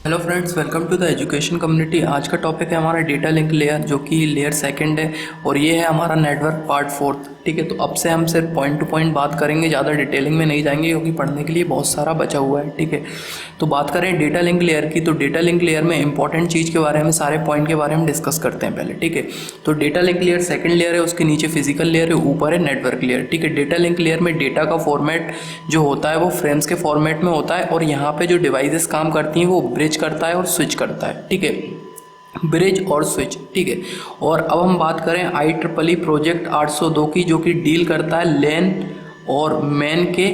Hello friends, welcome to the education community. आज का topic है हमारा डेटा लिंक लेयर, जो कि लेयर सेकंड है और ये है हमारा नेटवर्क पार्ट फोर्थ। ठीक है, तो अब से हम सिर्फ पॉइंट टू पॉइंट बात करेंगे, ज़्यादा डिटेलिंग में नहीं जाएंगे क्योंकि पढ़ने के लिए बहुत सारा बचा हुआ है। ठीक है, तो बात करें डेटा लिंक लेयर की, तो डेटा लिंक लेयर में इंपॉर्टेंट चीज़ के बारे में, सारे पॉइंट के बारे में डिस्कस करते हैं पहले। ठीक है, तो data link layer second layer है, उसके नीचे फिजिकल लेयर है, ऊपर है नेटवर्क लेयर। ठीक है, डेटा लिंक लेयर में डेटा का फॉर्मेट जो होता है वो फ्रेम्स के फॉर्मेट में होता है और यहाँ पे जो डिवाइसेस काम करती हैं वो ब्रिज करता है और स्विच करता है। ठीक है, ब्रिज और स्विच। ठीक है, और अब हम बात करें IEEE प्रोजेक्ट 802 की, जो कि डील करता है लैन और मैन के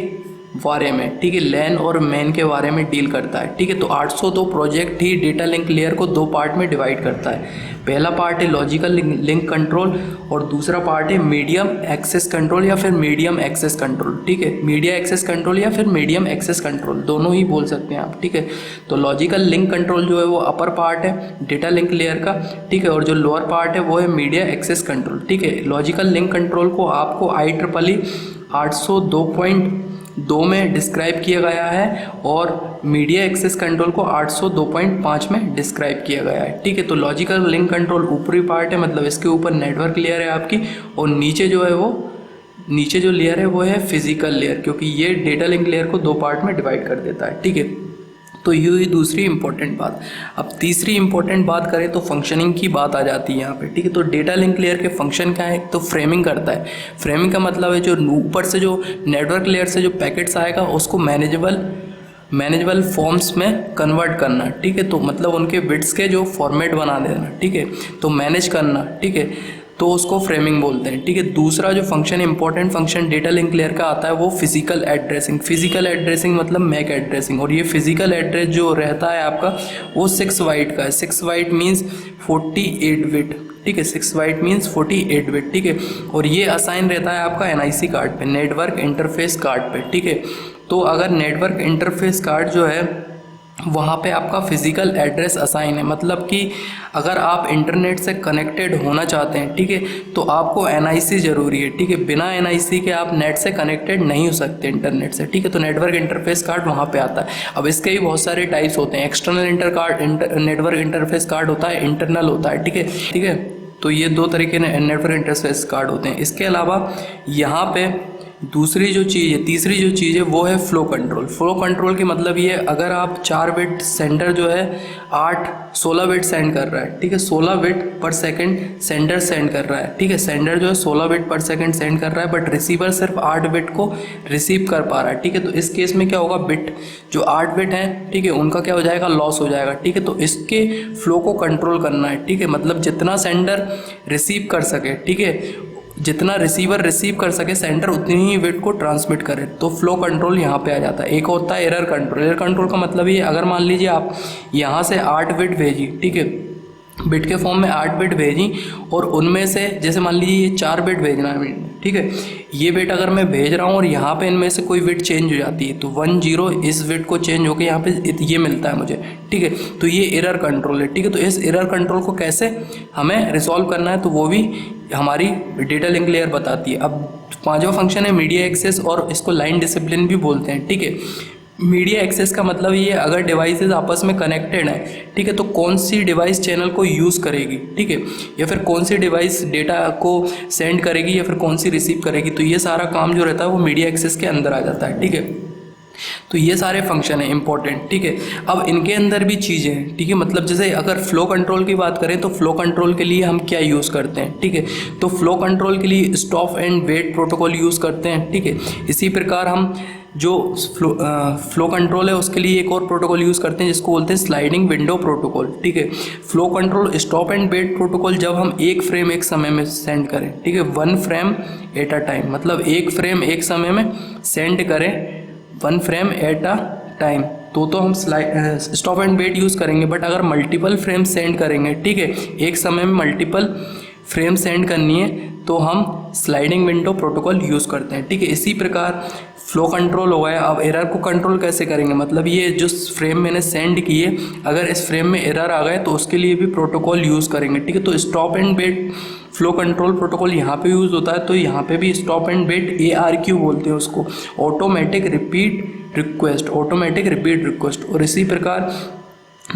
बारे में। ठीक है, लैन और मैन के बारे में डील करता है। ठीक है, तो 802 प्रोजेक्ट ही डेटा लिंक लेयर को दो पार्ट में डिवाइड करता है। पहला पार्ट है लॉजिकल लिंक कंट्रोल और दूसरा पार्ट है मीडियम एक्सेस कंट्रोल या फिर मीडियम एक्सेस कंट्रोल। ठीक है, मीडिया एक्सेस कंट्रोल या फिर मीडियम एक्सेस कंट्रोल, दोनों ही बोल सकते हैं आप। ठीक है, तो लॉजिकल लिंक कंट्रोल जो है वो अपर पार्ट है डेटा लिंक लेयर का। ठीक है, और जो लोअर पार्ट है वो है मीडिया एक्सेस कंट्रोल। ठीक है, लॉजिकल लिंक कंट्रोल को आपको IEEE 802.2 में डिस्क्राइब किया गया है और मीडिया एक्सेस कंट्रोल को 802.5 में डिस्क्राइब किया गया है। ठीक है, तो लॉजिकल लिंक कंट्रोल ऊपरी पार्ट है, मतलब इसके ऊपर नेटवर्क लेयर है आपकी, और नीचे जो है वो नीचे जो लेयर है वो है फिजिकल लेयर, क्योंकि ये डेटा लिंक लेयर को दो पार्ट में डिवाइड कर देता है। ठीक है, तो ये हुई दूसरी इंपॉर्टेंट बात। अब तीसरी इंपॉर्टेंट बात करें तो फंक्शनिंग की बात आ जाती है यहाँ पे। ठीक है, तो डेटा लिंक लेयर के फंक्शन क्या है? तो फ्रेमिंग करता है। फ्रेमिंग का मतलब है जो ऊपर से जो नेटवर्क लेयर से जो पैकेट्स आएगा उसको मैनेजेबल फॉर्म्स में कन्वर्ट करना। ठीक है, तो मतलब उनके बिट्स के जो फॉर्मेट बना देना। ठीक है, तो मैनेज करना। ठीक है, तो उसको फ्रेमिंग बोलते हैं। ठीक है, दूसरा जो function important function data link layer का आता है वो फिजिकल एड्रेसिंग। फिजिकल एड्रेसिंग मतलब मैक एड्रेसिंग, और ये फिजिकल एड्रेस जो रहता है आपका वो 6 बाइट का है। 6 बाइट मीन्स 48 बिट। ठीक है, 6 बाइट मीन्स 48 बिट। ठीक है, और ये असाइन रहता है आपका NIC कार्ड पे, नेटवर्क इंटरफेस कार्ड पे। ठीक है, तो अगर नेटवर्क इंटरफेस कार्ड जो है वहाँ पे आपका फिजिकल एड्रेस असाइन है, मतलब कि अगर आप इंटरनेट से कनेक्टेड होना चाहते हैं, ठीक है, तो आपको NIC ज़रूरी है। ठीक है, बिना NIC के आप नेट से कनेक्टेड नहीं हो सकते इंटरनेट से। ठीक है, तो नेटवर्क इंटरफेस कार्ड वहाँ पे आता है। अब इसके भी बहुत सारे टाइप्स होते हैं। एक्सटर्नल नेटवर्क इंटरफेस कार्ड होता है, इंटरनल होता है। ठीक है, ठीक है, तो ये दो तरीके के नेटवर्क इंटरफेस कार्ड होते हैं। इसके अलावा यहाँ पे दूसरी जो चीज़ है, तीसरी जो चीज़ है वो है फ्लो कंट्रोल। फ्लो कंट्रोल की मतलब ये, अगर आप 4 बिट सेंडर जो है 16 बिट सेंड कर रहा है। ठीक है, 16 बिट पर सेकंड सेंडर सेंड कर रहा है। ठीक है, सेंडर जो है 16 बिट पर सेकंड सेंड कर रहा है, बट रिसीवर सिर्फ 8 बिट को रिसीव कर पा रहा है। ठीक है, तो इस केस में क्या होगा, बिट जो 8 बिट है, ठीक है, उनका क्या हो जाएगा, लॉस हो जाएगा। ठीक है, तो इसके फ्लो को कंट्रोल करना है। ठीक है, मतलब जितना सेंडर रिसीव कर सके, ठीक है, जितना रिसीवर रिसीव कर सके सेंडर उतनी ही बिट को ट्रांसमिट करे, तो फ्लो कंट्रोल यहाँ पे आ जाता है। एक होता है एरर कंट्रोल। एरर कंट्रोल का मतलब ये, अगर मान लीजिए आप यहाँ से 8 बिट भेजी, ठीक है, बिट के फॉर्म में 8 बिट भेजी, और उनमें से जैसे मान लीजिए ये 4 बिट भेजना है। ठीक है, ये बिट अगर मैं भेज रहा हूँ और यहाँ पे इनमें से कोई बिट चेंज हो जाती है, तो 1 0 इस बिट को चेंज होकर यहाँ पे ये मिलता है मुझे। ठीक है, तो ये एरर कंट्रोल है। ठीक है, तो इस एरर कंट्रोल को कैसे हमें रिजॉल्व करना है, तो वो भी हमारी डेटा लिंक लेयर बताती है। अब पांचवा फंक्शन है मीडिया एक्सेस, और इसको लाइन डिसिप्लिन भी बोलते हैं। ठीक है, मीडिया एक्सेस का मतलब ये, अगर डिवाइसेस आपस में कनेक्टेड हैं, ठीक है, तो कौन सी डिवाइस चैनल को यूज़ करेगी, ठीक है, या फिर कौन सी डिवाइस डेटा को सेंड करेगी या फिर कौन सी रिसीव करेगी, तो ये सारा काम जो रहता है वो मीडिया एक्सेस के अंदर आ जाता है। ठीक है, तो ये सारे फंक्शन है इंपॉर्टेंट। ठीक है, अब इनके अंदर भी चीज़ें हैं। ठीक है, मतलब जैसे अगर फ्लो कंट्रोल की बात करें तो फ्लो कंट्रोल के लिए हम क्या यूज़ करते हैं, ठीक है, तो फ्लो कंट्रोल के लिए stop and wait protocol use करते हैं। ठीक है, इसी प्रकार हम जो फ्लो कंट्रोल है उसके लिए एक और प्रोटोकॉल यूज़ करते हैं जिसको बोलते हैं स्लाइडिंग विंडो प्रोटोकॉल। ठीक है, flow control stop and wait protocol जब हम एक फ्रेम एक समय में सेंड करें, ठीक है, 1 फ्रेम एट अ टाइम, मतलब एक फ्रेम एक समय में सेंड करें, 1 फ्रेम एट अ टाइम, तो हम स्टॉप एंड वेट यूज़ करेंगे। बट अगर मल्टीपल फ्रेम सेंड करेंगे, ठीक है, एक समय में मल्टीपल फ्रेम सेंड करनी है, तो हम स्लाइडिंग विंडो प्रोटोकॉल यूज़ करते हैं। ठीक है, इसी प्रकार फ्लो कंट्रोल हो गया। अब एरर को कंट्रोल कैसे करेंगे, मतलब ये जो फ्रेम मैंने सेंड किए, अगर इस फ्रेम में एरर आ गए तो उसके लिए भी प्रोटोकॉल यूज़ करेंगे। ठीक है, तो stop and wait flow control protocol यहाँ पे यूज़ होता है, तो यहाँ पे भी स्टॉप एंड वेट ARQ बोलते हैं उसको, ऑटोमेटिक रिपीट रिक्वेस्ट। और इसी प्रकार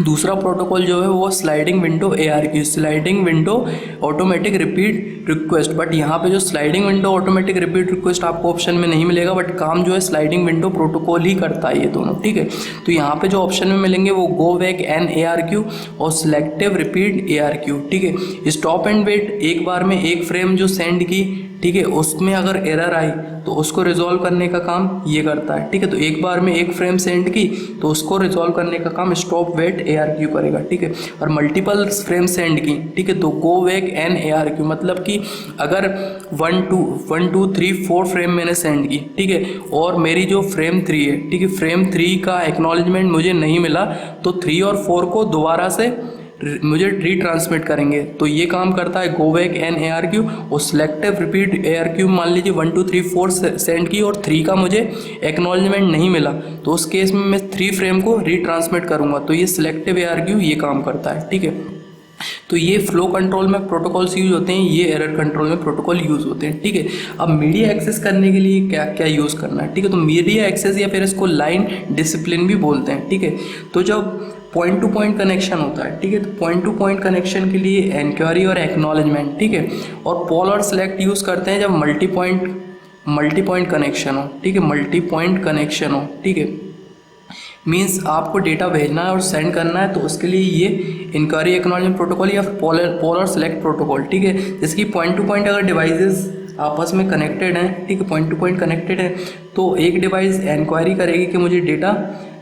दूसरा प्रोटोकॉल जो है वो sliding window ARQ, sliding window automatic repeat request. But यहाँ पे जो sliding window automatic repeat request आपको ऑप्शन में नहीं मिलेगा, बट काम जो है स्लाइडिंग विंडो प्रोटोकॉल ही करता है ये दोनों, ठीक है। तो यहाँ पे जो ऑप्शन में मिलेंगे वो गो बैक एन ARQ और सिलेक्टिव रिपीट ARQ, ठीक है। स्टॉप एंड वेट, एक बार में एक फ्रेम जो सेंड की, ठीक है, उसमें अगर एरर आई तो उसको रिजॉल्व करने का काम ये करता है, ठीक है। तो एक बार में एक फ्रेम सेंड की तो उसको रिजॉल्व करने का काम स्टॉप वेट ARQ करेगा, ठीक है। और मल्टीपल फ्रेम सेंड की, ठीक है, तो गो बैक एन ARQ, मतलब कि अगर 1 2 3 4 फ्रेम मैंने सेंड की, ठीक है, और मेरी जो फ्रेम 3 है, ठीक है, फ्रेम 3 का एक्नॉलेजमेंट मुझे नहीं मिला, तो 3 और 4 को दोबारा से मुझे रीट्रांसमिट करेंगे। तो ये काम करता है गो बैक एन ARQ। और सिलेक्टिव रिपीट ARQ, मान लीजिए 1 2 3 4 सेंड की और 3 का मुझे एक्नॉलेजमेंट नहीं मिला, तो उस केस में मैं 3 फ्रेम को रीट्रांसमिट करूँगा। तो ये सिलेक्टिव ARQ ये काम करता है, ठीक है। तो ये फ्लो कंट्रोल में प्रोटोकॉल्स यूज होते हैं, ये एरर कंट्रोल में प्रोटोकॉल यूज होते हैं, ठीक है। अब मीडिया एक्सेस करने के लिए क्या क्या यूज़ करना है, ठीक है। तो मीडिया एक्सेस या फिर इसको लाइन डिसिप्लिन भी बोलते हैं, ठीक है। तो जब पॉइंट टू पॉइंट कनेक्शन होता है, ठीक है, तो पॉइंट टू पॉइंट कनेक्शन के लिए एनक्वायरी और एक्नॉलेजमेंट, ठीक है, और पोल और सेलेक्ट यूज़ करते हैं जब मल्टी पॉइंट कनेक्शन हो, ठीक है, मल्टी पॉइंट कनेक्शन हो, ठीक है। मीन्स आपको डेटा भेजना है और सेंड करना है, तो उसके लिए ये इंक्वायरी एक्नॉलेजमेंट प्रोटोकॉल या पोल और सेलेक्ट प्रोटोकॉल, ठीक है। जैसे कि पॉइंट टू पॉइंट अगर डिवाइसेस आपस में कनेक्टेड हैं, ठीक है, पॉइंट टू पॉइंट कनेक्टेड है, तो एक डिवाइस इंक्वायरी करेगी कि मुझे डेटा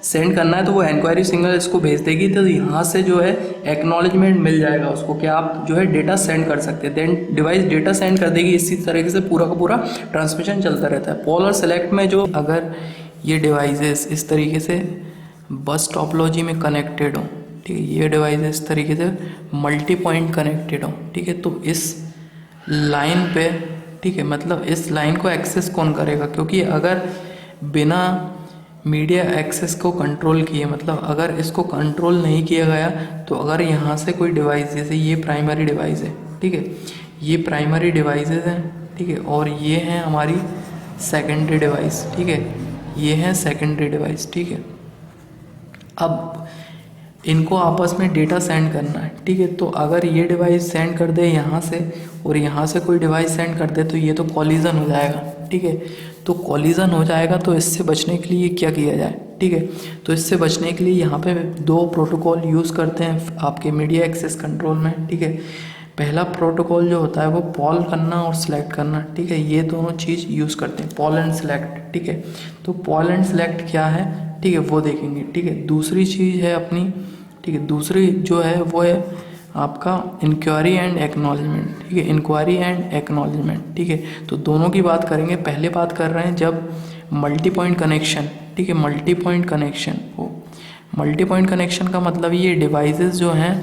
सेंड करना है, तो वो इंक्वायरी सिग्नल इसको भेज देगी, तो यहाँ से जो है एक्नॉलेजमेंट मिल जाएगा उसको कि आप जो है डेटा सेंड कर सकते हैं। देन डिवाइस डेटा सेंड कर देगी। इसी तरीके से पूरा का पूरा ट्रांसमिशन चलता रहता है। पोल और सेलेक्ट में जो अगर ये डिवाइसेस इस तरीके से बस टॉपोलॉजी में कनेक्टेड हो, ठीक है, ये डिवाइस इस तरीके से मल्टी पॉइंट कनेक्टेड हो, ठीक है, तो इस लाइन पे, ठीक है, मतलब इस लाइन को एक्सेस कौन करेगा, क्योंकि अगर बिना मीडिया एक्सेस को कंट्रोल किए, मतलब अगर इसको कंट्रोल नहीं किया गया, तो अगर यहाँ से कोई डिवाइस, जैसे ये प्राइमरी डिवाइस है, ठीक है, ये प्राइमरी डिवाइसेस हैं, ठीक है, और ये हैं हमारी सेकेंडरी डिवाइस, ठीक है, ये हैं सेकेंडरी डिवाइस, ठीक है। अब इनको आपस में डेटा सेंड करना है, ठीक है, तो अगर ये डिवाइस सेंड कर दे यहाँ से और यहाँ से कोई डिवाइस सेंड कर दे, तो ये तो कॉलिजन हो जाएगा, ठीक है। तो कॉलिजन हो जाएगा, तो इससे बचने के लिए क्या किया जाए, ठीक है। तो इससे बचने के लिए यहाँ पे 2 प्रोटोकॉल यूज़ करते हैं आपके मीडिया एक्सेस कंट्रोल में, ठीक है। पहला प्रोटोकॉल जो होता है वो पॉल करना और सिलेक्ट करना, ठीक है, ये दोनों चीज़ यूज़ करते हैं, पॉल एंड सिलेक्ट, ठीक है। तो पॉल एंड सिलेक्ट क्या है, ठीक है, वो देखेंगे, ठीक है। दूसरी चीज़ है अपनी, ठीक है, दूसरी जो है वो है आपका इंक्वायरी एंड एक्नॉलेजमेंट, ठीक है, इंक्वायरी एंड एक्नॉलेजमेंट, ठीक है। तो दोनों की बात करेंगे। पहले बात कर रहे हैं जब मल्टी पॉइंट कनेक्शन, ठीक है, मल्टी पॉइंट कनेक्शन हो। मल्टी पॉइंट कनेक्शन का मतलब ये डिवाइसेस जो हैं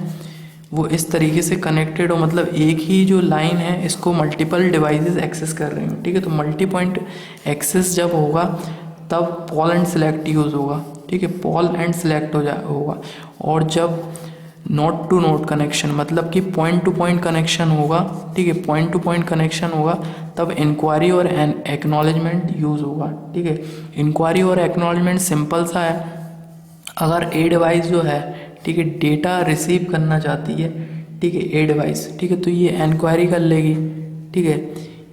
वो इस तरीके से कनेक्टेड हो, मतलब एक ही जो लाइन है इसको मल्टीपल डिवाइसेस एक्सेस कर रहे हैं, ठीक है। तो मल्टी पॉइंट एक्सेस जब होगा तब पॉल एंड सेलेक्ट यूज़ होगा, ठीक है, पॉल एंड सेलेक्ट होगा। और जब नोड टू नोड कनेक्शन, मतलब कि पॉइंट टू पॉइंट कनेक्शन होगा, ठीक है, पॉइंट टू पॉइंट कनेक्शन होगा, तब इंक्वायरी और एक्नॉलेजमेंट यूज़ होगा, ठीक है। इंक्वायरी और एक्नॉलेजमेंट सिंपल सा है। अगर ए डिवाइस जो है, ठीक है, डेटा रिसीव करना चाहती है, ठीक है, ए डिवाइस, ठीक है, तो ये इंक्वायरी कर लेगी, ठीक है,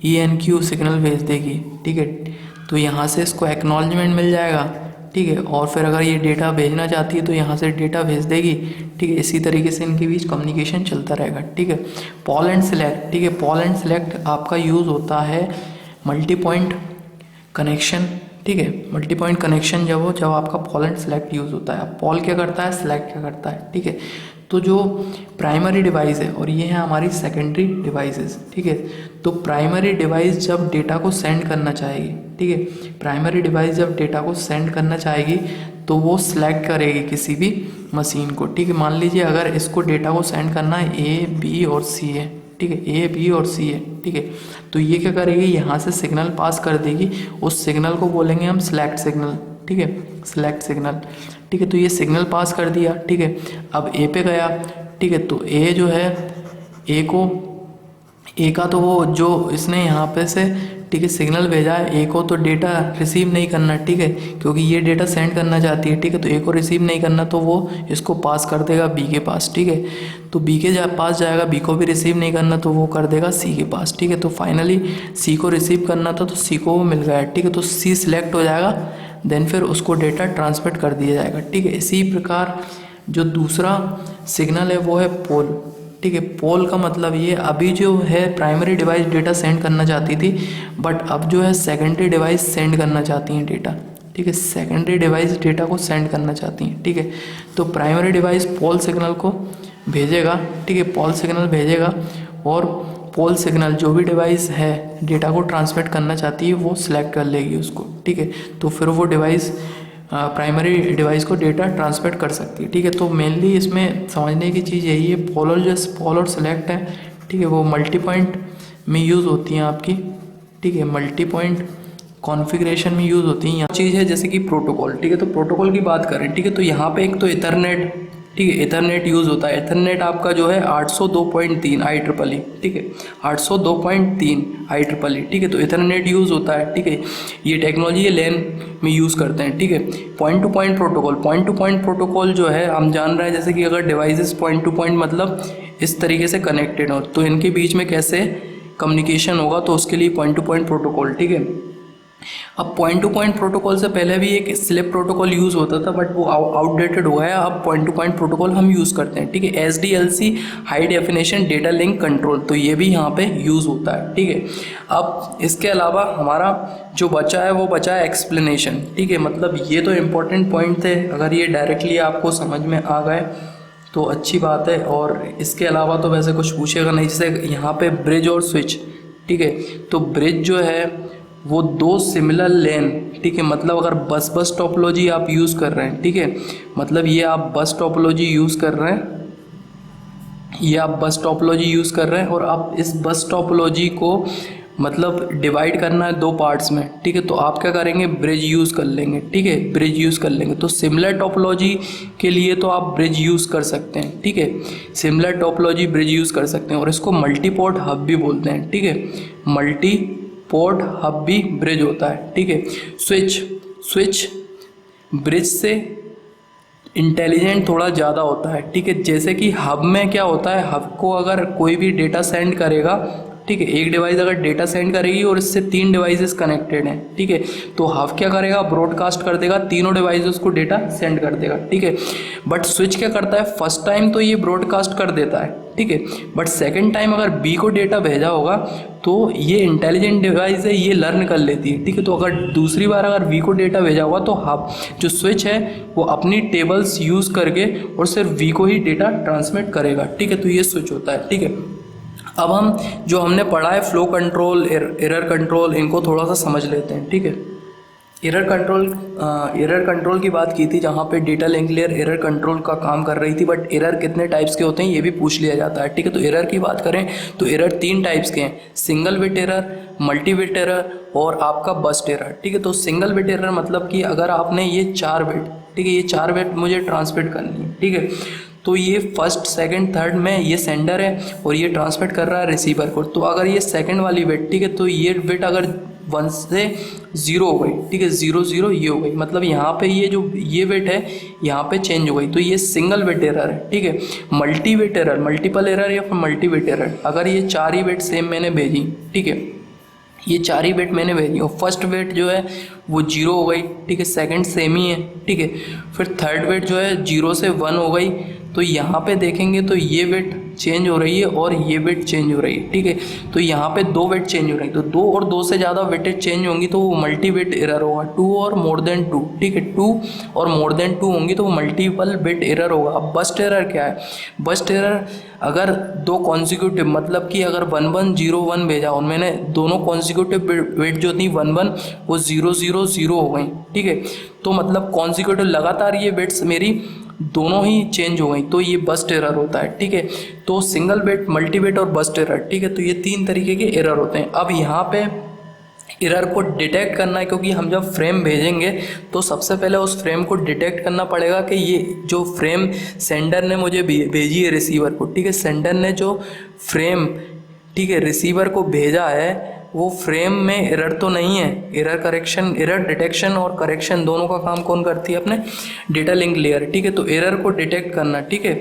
ENQ सिग्नल भेज देगी, ठीक है। तो यहाँ से इसको एक्नॉलेजमेंट मिल जाएगा, ठीक है, और फिर अगर ये डेटा भेजना चाहती है तो यहाँ से डेटा भेज देगी, ठीक है। इसी तरीके से इनके बीच कम्युनिकेशन चलता रहेगा, ठीक है। पॉल एंड सेलेक्ट, ठीक है, पॉल एंड सेलेक्ट आपका यूज़ होता है मल्टी पॉइंट कनेक्शन, ठीक है, मल्टी पॉइंट कनेक्शन जब आपका पॉल एंड सेलेक्ट यूज़ होता है। अब पॉल क्या करता है, सेलेक्ट क्या करता है, ठीक है। तो जो प्राइमरी डिवाइस है और ये है हमारी सेकेंडरी डिवाइसेस, ठीक है। तो प्राइमरी डिवाइस जब डेटा को सेंड करना चाहेगी, ठीक है, प्राइमरी डिवाइस जब डेटा को सेंड करना चाहेगी तो वो सिलेक्ट करेगी किसी भी मशीन को, ठीक है। मान लीजिए अगर इसको डेटा को सेंड करना है A, B और C है, ठीक है, A, B और C है, ठीक है। तो ये क्या करेगी, यहाँ से सिग्नल पास कर देगी, उस सिग्नल को बोलेंगे हम सिलेक्ट सिग्नल, ठीक है, सिलेक्ट सिग्नल, ठीक है। तो ये सिग्नल पास कर दिया, ठीक है। अब A पे गया, ठीक है, तो A जो है, A का तो वो जो इसने यहाँ पे से ठीक है, सिग्नल भेजा है, ए को तो डेटा रिसीव नहीं करना, ठीक है, क्योंकि ये डेटा सेंड करना चाहती है, ठीक है, तो ए को रिसीव नहीं करना तो वो इसको पास कर देगा बी के पास, ठीक है, तो बी के पास जाएगा, बी को भी रिसीव नहीं करना तो वो कर देगा सी के पास, ठीक है, तो फाइनली सी को रिसीव करना था तो सी को वो मिल गया, ठीक है, तो सी सिलेक्ट हो जाएगा, देन फिर उसको डेटा ट्रांसमिट कर दिया जाएगा, ठीक है। इसी प्रकार जो दूसरा सिग्नल है वो है पोल, ठीक है। पोल का मतलब ये, अभी जो है प्राइमरी डिवाइस डेटा सेंड करना चाहती थी, बट अब जो है सेकेंडरी डिवाइस सेंड करना चाहती हैं डेटा, ठीक है, सेकेंडरी डिवाइस डेटा को सेंड करना चाहती हैं, ठीक है, तो प्राइमरी डिवाइस पोल सिग्नल को भेजेगा, ठीक है, पोल सिग्नल भेजेगा, और पोल सिग्नल जो भी डिवाइस है डेटा को ट्रांसमिट करना चाहती है वो सिलेक्ट कर लेगी उसको, ठीक है, तो फिर वो डिवाइस प्राइमरी डिवाइस को डेटा ट्रांसमिट कर सकती है, ठीक है। तो मेनली इसमें समझने की चीज़ यही है, पोल और सेलेक्ट है, ठीक है, वो मल्टी पॉइंट में यूज़ होती हैं आपकी, ठीक है, मल्टी पॉइंट कॉन्फ़िगरेशन में यूज़ होती हैं। यहाँ चीज़ है जैसे कि प्रोटोकॉल, ठीक है, तो प्रोटोकॉल की बात करें, ठीक है, तो यहाँ पे एक तो इथरनेट, ठीक है, इथरनेट यूज़ होता है। इथरनेट आपका जो है 802.3 IEEE, ठीक है, 802.3 IEEE, ठीक है, तो इथरनेट यूज़ होता है, ठीक है, ये टेक्नोलॉजी ये लैन में यूज़ करते हैं, ठीक है। पॉइंट टू पॉइंट प्रोटोकॉल जो है हम जान रहे हैं, जैसे कि अगर डिवाइसेस पॉइंट टू पॉइंट मतलब इस तरीके से कनेक्टेड हो तो इनके बीच में कैसे कम्युनिकेशन होगा, तो उसके लिए पॉइंट टू पॉइंट प्रोटोकॉल, ठीक है। अब पॉइंट टू पॉइंट प्रोटोकॉल से पहले भी एक स्लिप प्रोटोकॉल यूज़ होता था, बट वो आउटडेटेड हो गया, अब पॉइंट टू पॉइंट प्रोटोकॉल हम यूज़ करते हैं, ठीक है। SDLC high definition data link control, तो ये भी यहाँ पे यूज़ होता है, ठीक है। अब इसके अलावा हमारा जो बचा है वो बचा है एक्सप्लेनेशन, ठीक है, मतलब ये तो इम्पोर्टेंट पॉइंट थे, अगर ये डायरेक्टली आपको समझ में आ गए तो अच्छी बात है, और इसके अलावा तो वैसे कुछ पूछेगा नहीं। जैसे यहाँ पे ब्रिज और स्विच, ठीक है, तो ब्रिज जो है वो दो सिमिलर लेन, ठीक है, मतलब अगर बस टोपोलॉजी आप यूज़ कर रहे हैं, ठीक है, मतलब ये आप बस टोपोलॉजी यूज़ कर रहे हैं, और आप इस बस टोपोलॉजी को मतलब डिवाइड करना है दो पार्ट्स में, ठीक है, तो आप क्या करेंगे, ब्रिज यूज़ कर लेंगे, ठीक है, ब्रिज यूज़ कर लेंगे। तो सिमिलर टोपोलॉजी के लिए तो आप ब्रिज यूज़ कर सकते हैं, ठीक है, सिमिलर टोपोलॉजी ब्रिज यूज़ कर सकते हैं, और इसको मल्टीपोर्ट हब भी बोलते हैं, ठीक है, मल्टीपोर्ट हब भी ब्रिज होता है, ठीक है। स्विच ब्रिज से इंटेलिजेंट थोड़ा ज़्यादा होता है, ठीक है, जैसे कि हब में क्या होता है, हब को अगर कोई भी डेटा सेंड करेगा, ठीक है, एक डिवाइस अगर डेटा सेंड करेगी और इससे 3 डिवाइसेस कनेक्टेड हैं, ठीक है, तो हब क्या करेगा, ब्रॉडकास्ट कर देगा, तीनों डिवाइसेस को डेटा सेंड कर देगा, ठीक है। बट स्विच क्या करता है, फर्स्ट टाइम तो ये ब्रॉडकास्ट कर देता है, ठीक है, बट सेकंड टाइम अगर बी को डेटा भेजा होगा तो ये इंटेलिजेंट डिवाइस है, ये लर्न कर लेती है, ठीक है, तो अगर दूसरी बार अगर वी को डेटा भेजा होगा तो हब जो स्विच है वो अपनी टेबल्स यूज़ करके और सिर्फ वी को ही डेटा ट्रांसमिट करेगा, ठीक है, तो ये स्विच होता है, ठीक है। अब हम जो हमने पढ़ा है फ्लो कंट्रोल, एरर कंट्रोल, इनको थोड़ा सा समझ लेते हैं, ठीक है। एरर कंट्रोल की बात की थी, जहाँ पे data link layer error control का काम कर रही थी, बट एरर कितने टाइप्स के होते हैं ये भी पूछ लिया जाता है, ठीक है। तो एरर की बात करें तो एरर 3 टाइप्स के हैं, single bit error, multi bit error और आपका बस्ट एरर, ठीक है। तो सिंगल बिट एरर मतलब कि अगर आपने ये 4 बिट, ठीक है, ये 4 बिट मुझे ट्रांसमिट करनी है, ठीक है, तो ये फर्स्ट सेकंड थर्ड में ये सेंडर है और ये ट्रांसमिट कर रहा है रिसीवर को, तो अगर ये सेकंड वाली बिट, ठीक है, तो ये बिट अगर 1 से 0 हो गई, ठीक है, 0 0 ये हो गई, मतलब यहाँ पे ये जो ये बिट है यहाँ पे चेंज हो गई, तो ये सिंगल बिट एरर है, ठीक है। Multi bit error, multiple error या फिर मल्टी बिट एरर, अगर ये 4 ही बिट सेम मैंने भेजी, ठीक है, ये 4 ही बिट मैंने भेजी और फर्स्ट बिट जो है वो 0 हो गई, ठीक है, सेकंड सेम ही है, ठीक है, फिर थर्ड बिट जो है 0 से 1 हो गई, तो यहाँ पे देखेंगे तो ये बिट चेंज हो रही है और ये बिट चेंज हो रही है, ठीक है, तो यहाँ पे 2 बिट चेंज हो रही है, तो 2 और 2 से ज़्यादा बिटें चेंज होंगी तो वो मल्टी बिट एरर होगा, 2 और मोर देन 2, ठीक है, 2 और मोर देन 2 होंगी तो वो मल्टीपल बिट एरर होगा। अब बस्ट एरर क्या है, बस्ट एरर अगर 2 कॉन्सिक्यूटिव, मतलब कि अगर 1 1 0 1 भेजा और मैंने दोनों कॉन्सिक्यूटिव बिट जो थी 1 1 वो 0 0 0 हो गई, ठीक है, तो मतलब कॉन्सिक्यूटिव लगातार ये बिट्स मेरी दोनों ही चेंज हो गई, तो ये बस्ट एरर होता है, ठीक है। तो सिंगल बिट, मल्टी बिट और बस्ट एरर, ठीक है, तो ये 3 तरीके के एरर होते हैं। अब यहाँ पे एरर को डिटेक्ट करना है, क्योंकि हम जब फ्रेम भेजेंगे तो सबसे पहले उस फ्रेम को डिटेक्ट करना पड़ेगा कि ये जो फ्रेम सेंडर ने मुझे भेजी है रिसीवर को, ठीक है, सेंडर ने जो फ्रेम, ठीक है, रिसीवर को भेजा है वो फ्रेम में एरर तो नहीं है। एरर डिटेक्शन और करेक्शन दोनों का काम कौन करती है? अपने डेटा लिंक लेयर, ठीक है। तो एरर को डिटेक्ट करना, ठीक है,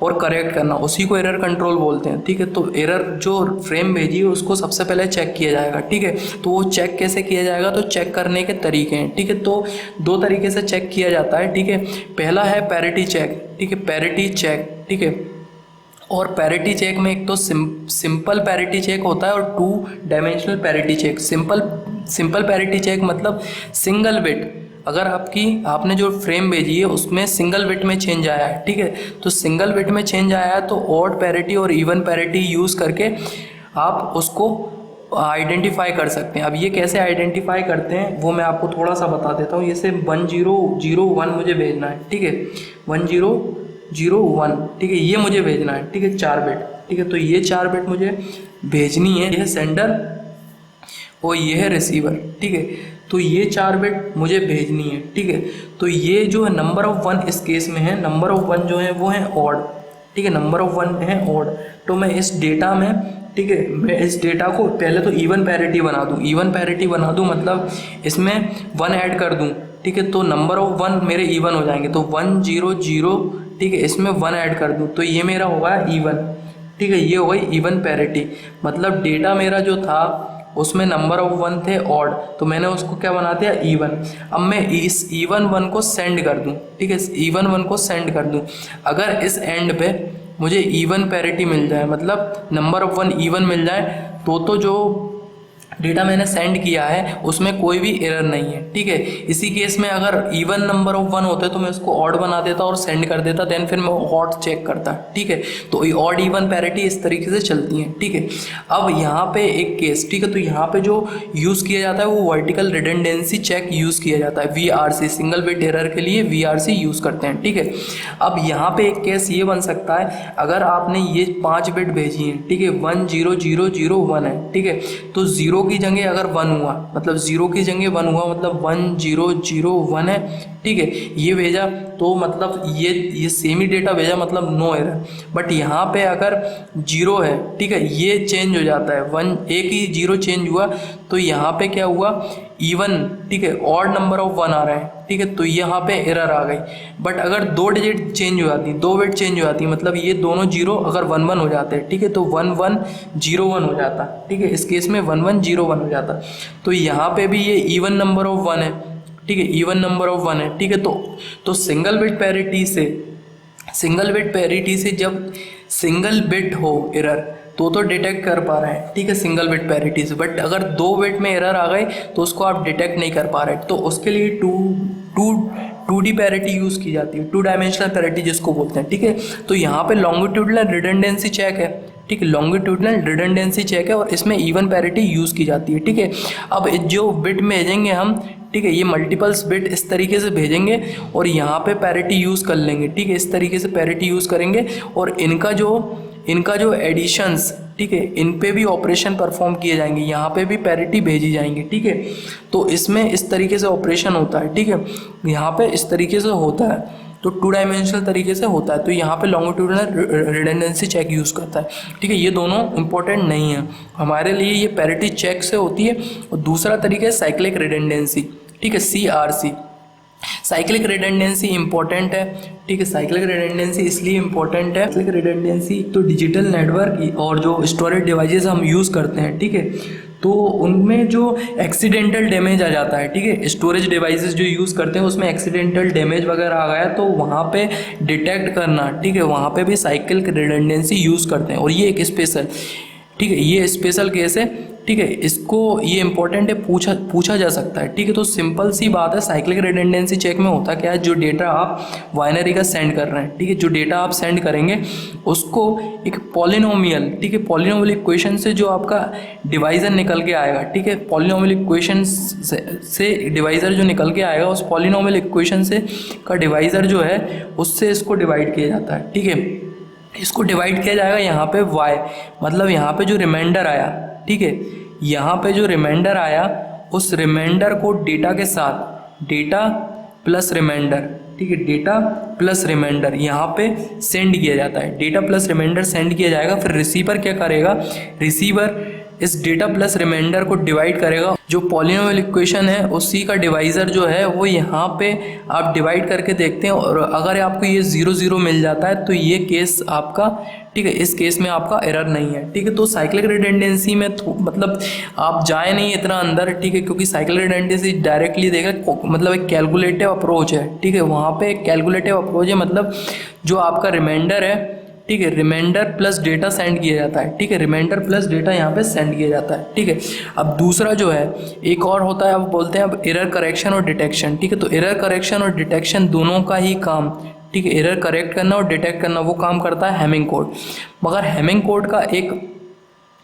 और करेक्ट करना, उसी को एरर कंट्रोल बोलते हैं, ठीक है। तो एरर जो फ्रेम भेजी है उसको सबसे पहले चेक किया जाएगा, ठीक है। तो वो चेक कैसे किया जाएगा? तो चेक करने के तरीके हैं, ठीक है। तो दो तरीके से चेक किया जाता है, ठीक है। पहला है पैरिटी चेक, ठीक है, पैरिटी चेक, ठीक है। और पैरिटी चेक में एक तो सिंपल पैरिटी चेक होता है और 2 dimensional parity check. Simple parity check मतलब सिंगल बिट, अगर आपने जो फ्रेम भेजी है उसमें सिंगल बिट में चेंज आया है, ठीक है। तो सिंगल बिट में चेंज आया है तो ऑड पैरिटी और इवन पैरिटी यूज़ करके आप उसको आइडेंटिफाई कर सकते हैं। अब ये कैसे आइडेंटिफाई करते हैं वो मैं आपको थोड़ा सा बता देता हूँ। जैसे 1001 मुझे भेजना है, ठीक है, 1001, ठीक है, ये मुझे भेजना है, ठीक है, 4 बिट, ठीक है। तो ये 4 बिट मुझे भेजनी है, यह सेंडर और ये है रिसीवर, ठीक है। तो ये 4 बिट मुझे भेजनी है, ठीक है। तो ये जो है नंबर ऑफ 1 इस केस में है, नंबर ऑफ 1 जो है वो है ऑड, ठीक है, नंबर ऑफ 1 है ऑड। तो मैं इस डेटा में, ठीक है, मैं इस डेटा को पहले तो इवन पैरिटी बना दूँ, मतलब इसमें 1 ऐड कर दूँ, ठीक है। तो नंबर ऑफ 1 मेरे इवन हो जाएंगे, तो 100, ठीक है, इसमें 1 ऐड कर दूँ तो ये मेरा होगा इवन, ठीक है। ये हो गई इवन पैरिटी, मतलब डेटा मेरा जो था उसमें नंबर ऑफ 1 थे ऑड, तो मैंने उसको क्या बना दिया? इवन। अब मैं इस इवन 1 को सेंड कर दूं, ठीक है, इवन 1 को सेंड कर दूं। अगर इस एंड पे मुझे इवन पैरिटी मिल जाए, मतलब नंबर ऑफ 1 इवन मिल जाए, तो जो डेटा मैंने सेंड किया है उसमें कोई भी एरर नहीं है, ठीक है। इसी केस में अगर इवन नंबर ऑफ 1 होते तो मैं उसको ऑड बना देता और सेंड कर देता, देन फिर मैं ऑड चेक करता, ठीक है। तो ऑड इवन पैरिटी इस तरीके से चलती हैं, ठीक है। अब यहाँ पे एक केस, ठीक है, तो यहाँ पे जो यूज़ किया जाता है वो वर्टिकल रिडंडेंसी चेक यूज़ किया जाता है, VRC, सिंगल बिट एरर के लिए VRC यूज़ करते हैं, ठीक है। अब यहाँ पे एक केस ये बन सकता है, अगर आपने ये 5 बिट भेजी हैं, ठीक है, 10001 है, ठीक है। तो 0 की जगह अगर 1 हुआ, मतलब 0 की जगह 1 हुआ, मतलब 1001 है, ठीक है, ये भेजा तो मतलब ये सेम ही डेटा भेजा, मतलब नो एरर। बट यहाँ पे अगर 0 है, ठीक है, ये चेंज हो जाता है, एक ही 0 चेंज हुआ, तो यहाँ पे क्या हुआ? इवन, ठीक है, ऑड नंबर ऑफ 1 आ रहा है, ठीक है, तो यहाँ पे एरर आ गई। बट अगर 2 डिजिट चेंज हो जाती, 2 बिट चेंज हो जाती, मतलब ये दोनों 0 अगर 11 हो जाते हैं, ठीक है, तो 1101 हो जाता, ठीक है, इस केस में 1101 हो जाता। तो यहाँ पे भी ये इवन नंबर ऑफ 1 है, ठीक है, इवन नंबर ऑफ 1 है, ठीक है। तो सिंगल बिट पैरिटी से जब सिंगल बिट हो एरर तो डिटेक्ट कर पा रहे हैं, ठीक है, सिंगल बिट पैरिटी से। बट अगर 2 बिट में एरर आ गए तो उसको आप डिटेक्ट नहीं कर पा रहे, तो उसके लिए 2D पैरिटी यूज़ की जाती है, 2 डायमेंशनल पैरिटी जिसको बोलते हैं, ठीक है। तो यहाँ पे लॉन्गिट्यूडनल रिडंडेंसी चेक है, ठीक है, लॉन्गिट्यूडनल रिडंडेंसी चेक है और इसमें इवन पैरिटी यूज़ की जाती है, ठीक है। अब जो बिट भेजेंगे हम, ठीक है, ये मल्टीपल्स बिट इस तरीके से भेजेंगे और यहाँ पे पैरिटी यूज़ कर लेंगे, ठीक है, इस तरीके से पैरिटी यूज़ करेंगे और इनका जो एडिशंस, ठीक है, इन पे भी ऑपरेशन परफॉर्म किए जाएंगे, यहाँ पे भी पैरिटी भेजी जाएंगी, ठीक है। तो इसमें इस तरीके से ऑपरेशन होता है, ठीक है, यहाँ पे इस तरीके से होता है, तो 2 डायमेंशनल तरीके से होता है। तो यहाँ पे लॉन्गिट्यूडनल रिडंडेंसी चेक यूज़ करता है, ठीक है। ये दोनों इंपॉर्टेंट नहीं है हमारे लिए, ये पैरिटी चेक से होती है। और दूसरा तरीका है साइक्लिक रिडंडेंसी, ठीक है, CRC। साइक्लिक रिडंडेंसी इंपॉर्टेंट है, ठीक है, साइक्लिक रिडंडेंसी इसलिए इंपॉर्टेंट है, साइक्लिक रिडंडेंसी तो डिजिटल नेटवर्क और जो स्टोरेज डिवाइसेस हम यूज़ करते हैं, ठीक है, तो उनमें जो एक्सीडेंटल डैमेज आ जाता है, ठीक है, स्टोरेज डिवाइसेस जो यूज़ करते हैं उसमें एक्सीडेंटल डैमेज वगैरह आ गया तो वहाँ पे डिटेक्ट करना, ठीक है, वहाँ पे भी साइक्लिक रिडंडेंसी यूज़ करते हैं। और ये एक स्पेशल, ठीक है, ये स्पेशल केस है, ठीक है, इसको ये इंपॉर्टेंट है, पूछा जा सकता है, ठीक है। तो सिंपल सी बात है, साइक्लिक रिडंडेंसी चेक में होता क्या है, जो डेटा आप बाइनरी का सेंड कर रहे हैं, ठीक है, जो डेटा आप सेंड करेंगे उसको एक पॉलिनोमियल, ठीक है, पॉलिनोमियल इक्वेशन से जो आपका डिवाइज़र निकल के आएगा, ठीक है, पॉलिनोमियल इक्वेशन से डिवाइज़र जो निकल के आएगा उस पॉलिनोमियल इक्वेशन से का डिवाइज़र जो है उससे इसको डिवाइड किया जाता है, ठीक है। इसको डिवाइड किया जाएगा यहाँ पे y, मतलब यहाँ पे जो रिमाइंडर आया, ठीक है, यहाँ पे जो रिमाइंडर आया उस रिमाइंडर को डेटा के साथ, डेटा प्लस रिमाइंडर, ठीक है, डेटा प्लस रिमाइंडर यहाँ पे सेंड किया जाता है, डेटा प्लस रिमाइंडर सेंड किया जाएगा। फिर रिसीवर क्या करेगा, रिसीवर, इस डेटा प्लस रिमाइंडर को डिवाइड करेगा। जो पॉलिनोमियल इक्वेशन है उसी का डिवाइज़र जो है वो यहाँ पे आप डिवाइड करके देखते हैं, और अगर आपको ये 0 0 मिल जाता है तो ये केस आपका, ठीक है, इस केस में आपका एरर नहीं है। ठीक है, तो साइक्लिक रिडंडेंसी में मतलब आप जाए नहीं इतना अंदर, ठीक है, क्योंकि साइक्लिक रिडंडेंसी डायरेक्टली देखा मतलब एक कैलकुलेटिव अप्रोच है। ठीक है, वहाँ पे एक कैलकुलेटिव अप्रोच है, मतलब जो आपका रिमाइंडर है, ठीक है, रिमाइंडर प्लस डेटा सेंड किया जाता है। ठीक है, रिमाइंडर प्लस डेटा यहाँ पे सेंड किया जाता है। ठीक है, अब दूसरा जो है एक और होता है, अब बोलते हैं अब एरर करेक्शन और डिटेक्शन। ठीक है, तो एरर करेक्शन और डिटेक्शन दोनों का ही काम, ठीक है, एरर करेक्ट करना और डिटेक्ट करना वो काम करता है हैमिंग कोड। मगर हैमिंग कोड का एक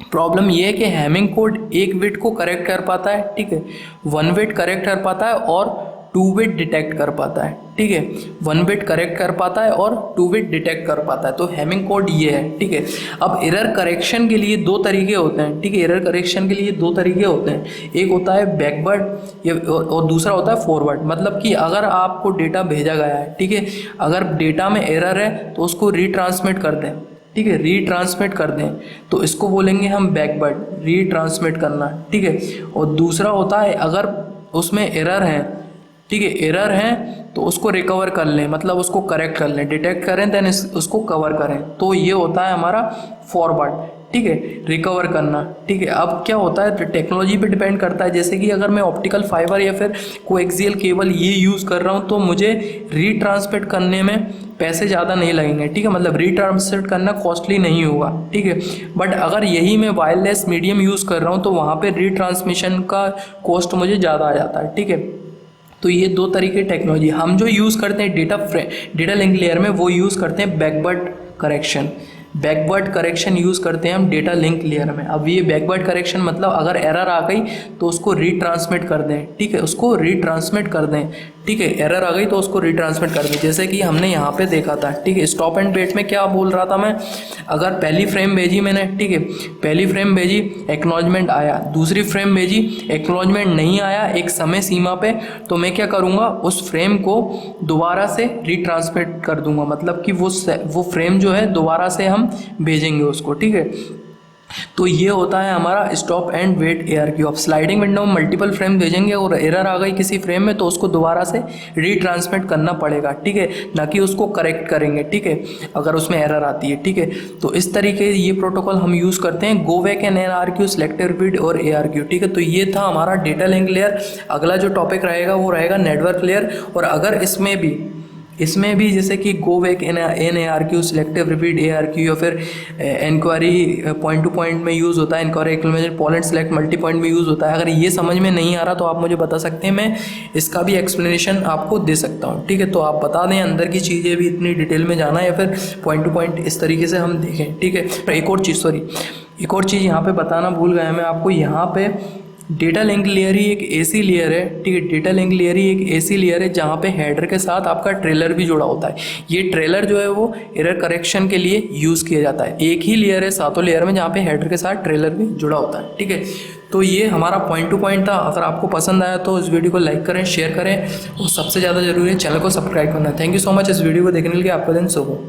प्रॉब्लम ये है कि हैमिंग कोड एक बिट को करेक्ट कर पाता है, ठीक है, 1 बिट करेक्ट कर पाता है और 2 बिट डिटेक्ट कर पाता है। ठीक है, 1 बिट करेक्ट कर पाता है और 2 बिट डिटेक्ट कर पाता है, तो हैमिंग कोड ये है। ठीक है, अब एरर करेक्शन के लिए 2 तरीके होते हैं। ठीक है, एरर करेक्शन के लिए 2 तरीके होते हैं, एक होता है बैकवर्ड और दूसरा होता है फॉरवर्ड। मतलब कि अगर आपको डेटा भेजा गया है, ठीक है, अगर डेटा में एरर है तो उसको रीट्रांसमिट कर दें। ठीक है, रीट्रांसमिट कर दें तो इसको बोलेंगे हम बैकवर्ड, रीट्रांसमिट करना। ठीक है, और दूसरा होता है अगर उसमें एरर है, ठीक है, एरर है तो उसको रिकवर कर लें, मतलब उसको करेक्ट कर लें, डिटेक्ट करें देन उसको कवर करें, तो ये होता है हमारा फॉरवर्ड। ठीक है, रिकवर करना। ठीक है, अब क्या होता है टेक्नोलॉजी पे डिपेंड करता है, जैसे कि अगर मैं ऑप्टिकल फाइबर या फिर कोएक्सियल केबल ये यूज़ कर रहा हूँ तो मुझे रीट्रांसमिट करने में पैसे ज़्यादा नहीं लगेंगे। ठीक है, मतलब रीट्रांसमिट करना कॉस्टली नहीं होगा। ठीक है, बट अगर यही मैं वायरलेस मीडियम यूज़ कर रहा हूँ तो वहाँ पर रीट्रांसमिशन का कॉस्ट मुझे ज़्यादा आ जाता है। ठीक है, तो ये 2 तरीके टेक्नोलॉजी हम जो यूज़ करते हैं डेटा लिंक लेयर में, वो यूज़ करते हैं backward correction. Backward correction use करते हैं हम डेटा लिंक लेयर में। अब ये बैकवर्ड करेक्शन मतलब अगर एरर आ गई तो उसको रीट्रांसमिट कर दें। ठीक है, उसको रीट्रांसमिट कर दें। ठीक है, एरर आ गई तो उसको रीट्रांसमिट कर दें, जैसे कि हमने यहाँ पे देखा था। ठीक है, स्टॉप एंड वेट में क्या बोल रहा था मैं, अगर पहली फ्रेम भेजी मैंने, ठीक है, पहली फ्रेम भेजी एक्नॉलेजमेंट आया, दूसरी फ्रेम भेजी एक्नॉलेजमेंट नहीं आया एक समय सीमा पे, तो मैं क्या करूँगा उस फ्रेम को दोबारा से रीट्रांसमिट कर दूंगा, मतलब कि वो फ्रेम जो है दोबारा से हम भेजेंगे उसको। ठीक है, तो ये होता है हमारा स्टॉप एंड वेट ARQ। अब स्लाइडिंग विंडो में मल्टीपल फ्रेम भेजेंगे और एरर आ गई किसी फ्रेम में तो उसको दोबारा से रीट्रांसमिट करना पड़ेगा। ठीक है, ना कि उसको करेक्ट करेंगे। ठीक है, अगर उसमें एरर आती है। ठीक है, तो इस तरीके ये प्रोटोकॉल हम यूज़ करते हैं, go back and NRQ, selective repeat और ARQ। ठीक है, तो ये था हमारा डेटा लिंक लेयर। अगला जो टॉपिक रहेगा वो रहेगा नेटवर्क लेयर, और अगर इसमें भी जैसे कि go back NARQ, selective repeat ARQ, या फिर इंक्वायरी पॉइंट टू पॉइंट में यूज़ होता है, enquiry acknowledgement point select multi point में यूज़ होता है। अगर ये समझ में नहीं आ रहा तो आप मुझे बता सकते हैं, मैं इसका भी एक्सप्लेनेशन आपको दे सकता हूँ। ठीक है, तो आप बता दें अंदर की चीज़ें भी इतनी डिटेल में जाना है या फिर पॉइंट टू पॉइंट इस तरीके से हम देखें। ठीक है, एक और चीज़ यहाँ पर बताना भूल गया मैं आपको, यहाँ पर डेटा लिंक लेयर ही एक ऐसी लेयर है। ठीक है, डेटा लिंक लेयर ही एक ऐसी लेयर है जहाँ पे हेडर के साथ आपका ट्रेलर भी जुड़ा होता है। ये ट्रेलर जो है वो एरर करेक्शन के लिए यूज़ किया जाता है। एक ही लेयर है 7 लेयर में जहाँ पे हेडर के साथ ट्रेलर भी जुड़ा होता है। ठीक है, तो ये हमारा पॉइंट टू पॉइंट था। अगर आपको पसंद आया तो इस वीडियो को लाइक करें, शेयर करें, और सबसे ज़्यादा जरूरी है चैनल को सब्सक्राइब करना है। थैंक यू सो मच इस वीडियो को देखने के लिए। आपका दिन शुभ हो।